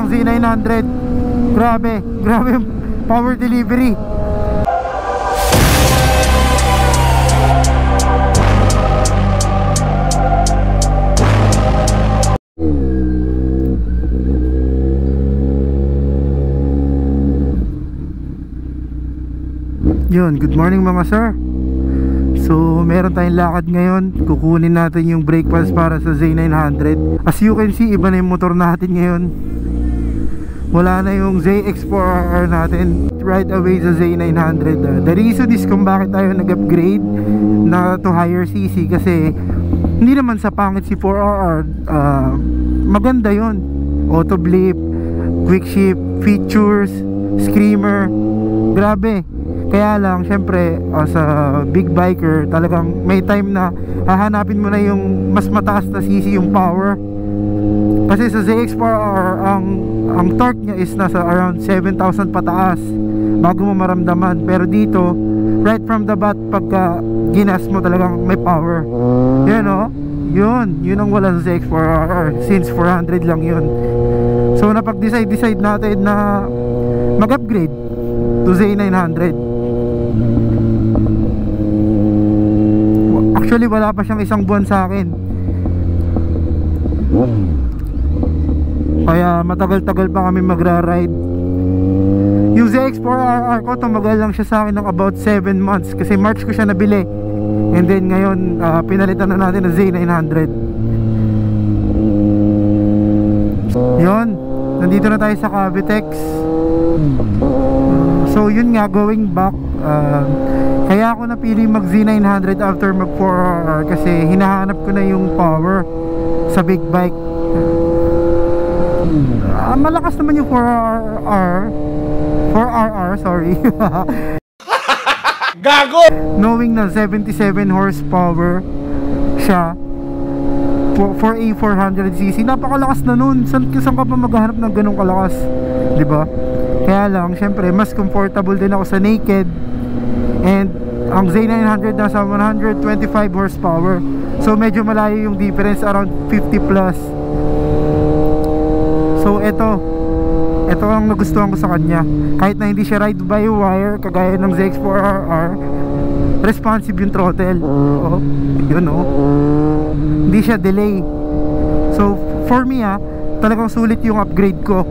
ng Z900. Grabe yung power delivery. Yun, good morning mga sir. So meron tayong lakad ngayon. Kukunin natin yung brake pads para sa Z900. As you can see, iba na yung motor natin ngayon. Wala na yung ZX4RR natin right away sa Z900. The reason is kung bakit tayo nag-upgrade na to higher CC, kasi hindi naman sa pangit si 4RR. Maganda yon. Auto blip, quick shift, features, screamer, grabe. Kaya lang, syempre, sa big biker, talagang may time na hahanapin mo na yung mas mataas na CC, yung power. Kasi sa ZX4R, ang torque niya is nasa around 7,000 pataas bago mo maramdaman. Pero dito, right from the bat, pagka ginas mo, talagang may power. Yan o, yun ang wala sa ZX4R, since 400 lang yun. So napag-decide natin na mag-upgrade to Z900. Actually wala pa siyang isang buwan sa akin, kaya matagal-tagal pa kami magra-ride. Yung ZX4RR ko, tumagal lang siya sa akin ng about 7 months, kasi March ko siya nabili. And then ngayon pinalitan na natin ng Z900. Yun, nandito na tayo sa Cavitex. So yun nga, going back, kaya ako napili mag Z900 after mag 4RR, kasi hinahanap ko na yung power sa big bike. Malakas naman yung 4RR, sorry. Gago! Knowing na 77 horsepower siya for a 400cc, napakalakas na nun. Saan ka pa maghahanap ng ganong kalakas, diba? Kaya lang, syempre, mas comfortable din ako sa naked. And ang Z900 nasa 125 horsepower. So medyo malayo yung difference, around 50 plus. So ito ang nagustuhan ko sa kanya. Kahit na hindi siya ride by wire kagaya ng ZX4RR, responsive yung throttle. Oh, yun oh. Hindi siya delay. So for me talagang sulit yung upgrade ko.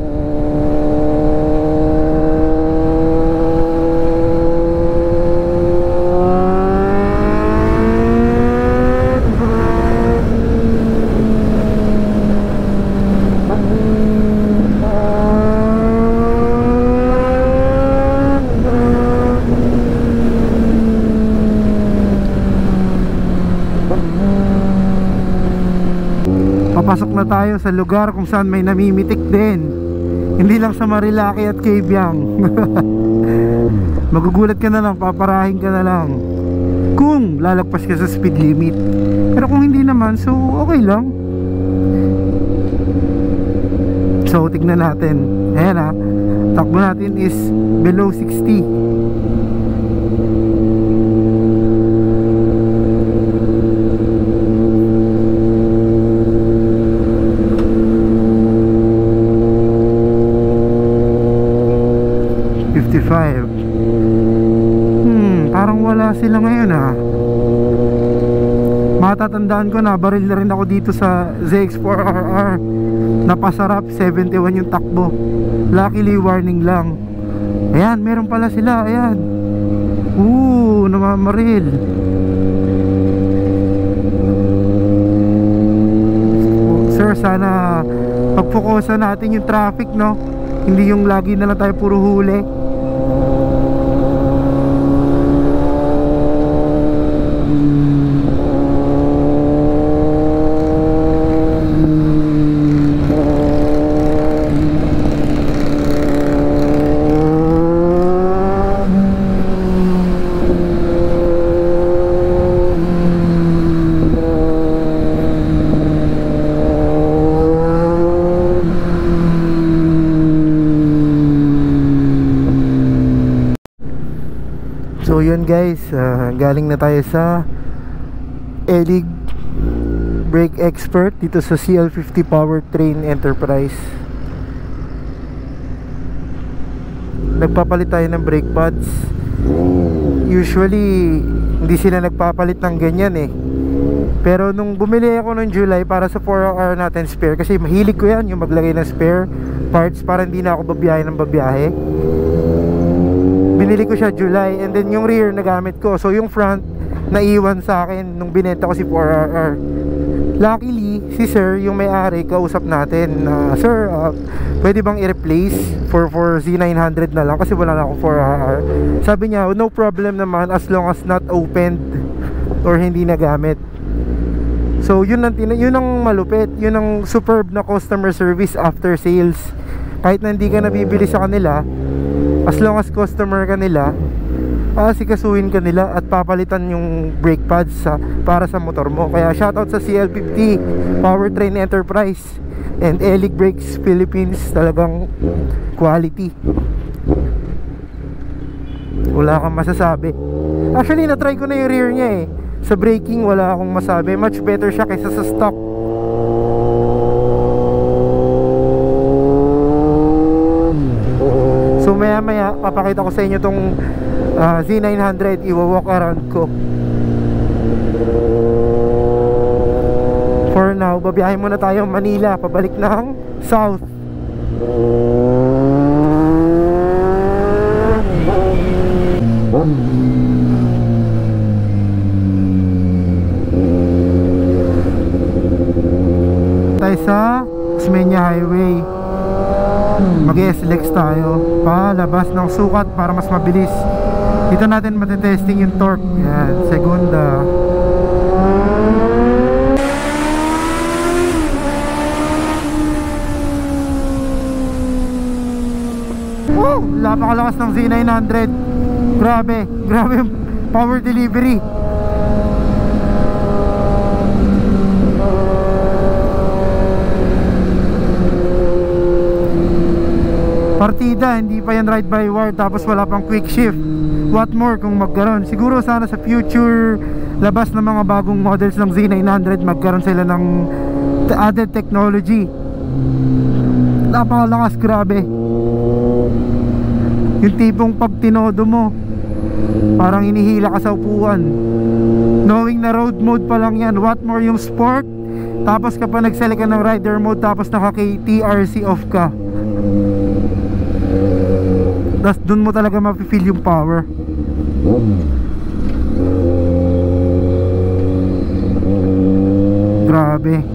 Papasok na tayo sa lugar kung saan may namimitik din. Hindi lang sa Marilaki at Cabiang. Magugulat ka na lang, paparahin ka na lang kung lalagpas ka sa speed limit. Pero kung hindi naman, so okay lang. So tignan natin. Ayan takbo natin is below 60. Parang wala sila ngayon Matatandaan ko na baril na rin ako dito sa ZX4RR. Napasarap, 71 yung takbo. Luckily warning lang. Ayan, meron pala sila. Ayan, namamaril. Sir, sana pagfokusan natin yung traffic, no? Hindi yung lagi na lang tayo puro huli. So yun guys, galing na tayo sa ELIG Brake Expert dito sa CL50 Powertrain Enterprise. nagpapalit tayo ng brake pads. Usually hindi sila nagpapalit ng ganyan eh. Pero nung bumili ako noong July para sa 4R natin spare, kasi mahilig ko yan, yung maglagay ng spare parts para hindi na ako babiyahe ng babiyahe. Binili ko siya July, and then yung rear nagamit ko. So yung front naiwan sa akin nung binenta ko si 4RR. Luckily si sir, yung may-ari, kausap natin na sir, pwede bang i-replace for Z900 na lang kasi wala na akong 4RR. Sabi niya no problem naman as long as not opened or hindi nagamit. So yun ang malupit, yun ang superb na customer service after sales. Kahit na hindi ka nabibili sa kanila, as long as customer ka nila, sikasuhin ka nila at papalitan yung brake pads para sa motor mo. Kaya shoutout sa CL50 Powertrain Enterprise and Elig Brakes Philippines, talagang quality. Wala kang masasabi. Actually na-try ko na yung rear niya eh. Sa braking wala akong masabi, much better siya kaysa sa stock. So maya maya papakita ko sa inyo tong Z900, iwa-walk around ko. For now, babiyahin muna tayo Manila, pabalik ng South. Tayo sa Osmeña Highway. Mag-SLX tayo palabas ng sukat para mas mabilis. Dito natin matetesting yung torque. Yan, segunda. Oh, napakalakas ng Z900. Grabe, grabe yung power delivery. Partida, hindi pa yan ride by wire, tapos wala pang quick shift. What more kung magkaroon? Siguro sana sa future labas ng mga bagong models ng Z900 magkaroon sila ng added technology. Napakalakas, grabe. Yung tipong pag tinodo mo parang inihila ka sa upuan. Knowing na road mode pa lang yan. What more yung sport, tapos kapag nag-select ka ng rider mode tapos naka-TRC off ka, tas dun mo talaga mafe-feel yung power. Grabe.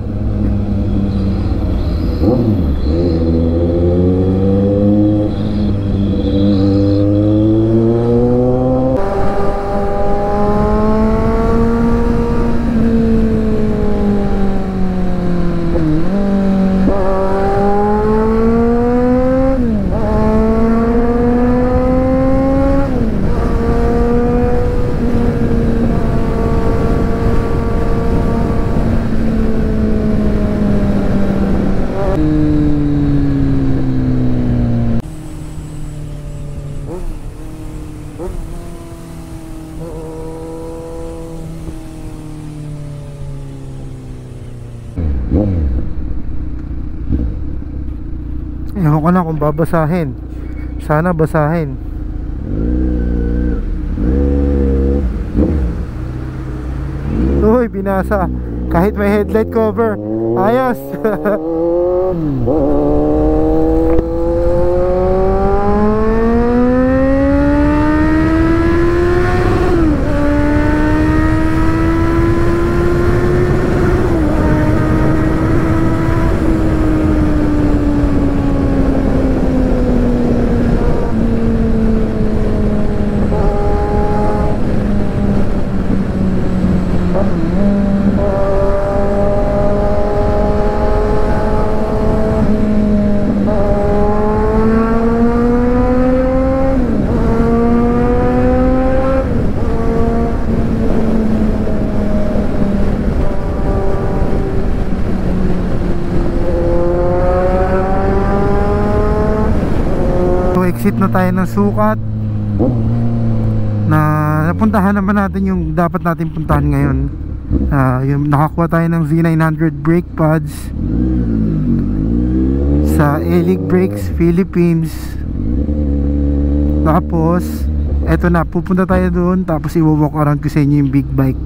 Ewan ko na kung babasahin. Sana basahin. Uy, binasa. Kahit may headlight cover. Ayos. Exit na tayo ng sukat na napuntahan naman natin yung dapat natin puntahan ngayon. Yung nakakuha tayo ng Z900 brake pads sa Elig Brakes Philippines. Tapos eto na, pupunta tayo doon. Tapos i-walk around ko sa inyo yung big bike.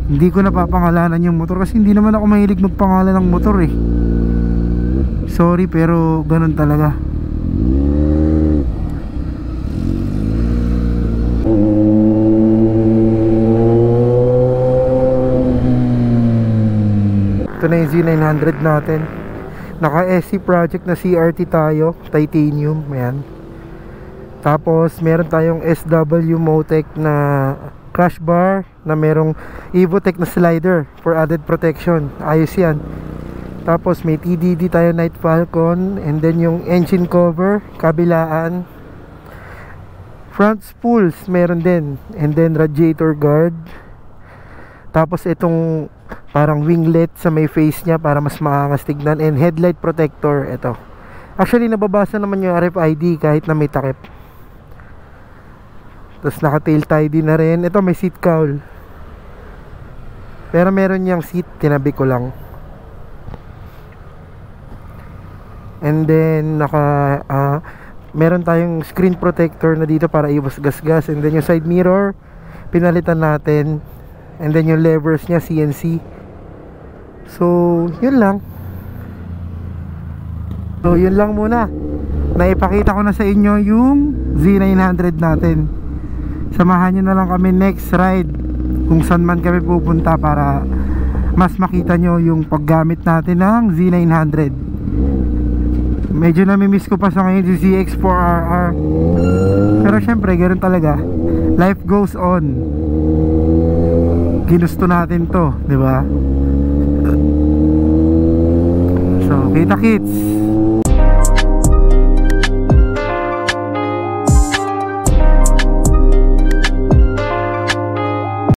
Hindi ko napapangalanan yung motor kasi hindi naman ako mahilig magpangalan ng motor eh. Sorry, pero ganun talaga. Ito na yung Z900 natin. Naka SC project na CRT tayo, titanium, yan. Tapos meron tayong SW Motec na crash bar, na merong Evotech na slider for added protection. Ayos yan. Tapos may TDD tayo Night Falcon, and then yung engine cover kabilaan, front spools meron din, and then radiator guard. Tapos itong parang winglet sa may face nya para mas maangas tignan, and headlight protector. Ito actually nababasa naman yung RFID kahit na may takip. Tapos naka tail tie din na rin. Ito may seat cowl, pero meron niyang seat, tinabi ko lang. And then meron tayong screen protector na dito para iwas gasgas. And then yung side mirror pinalitan natin. And then yung levers niya CNC. So yun lang. Muna. Naipakita ko na sa inyo yung Z900 natin. Samahan nyo na lang kami next ride, kung saan man kami pupunta, para mas makita nyo yung paggamit natin ng Z900. Medyo namimiss ko pa sa ngayon si ZX4RR, pero syempre ganoon talaga, life goes on. Ginusto natin to, di ba? So kita kits.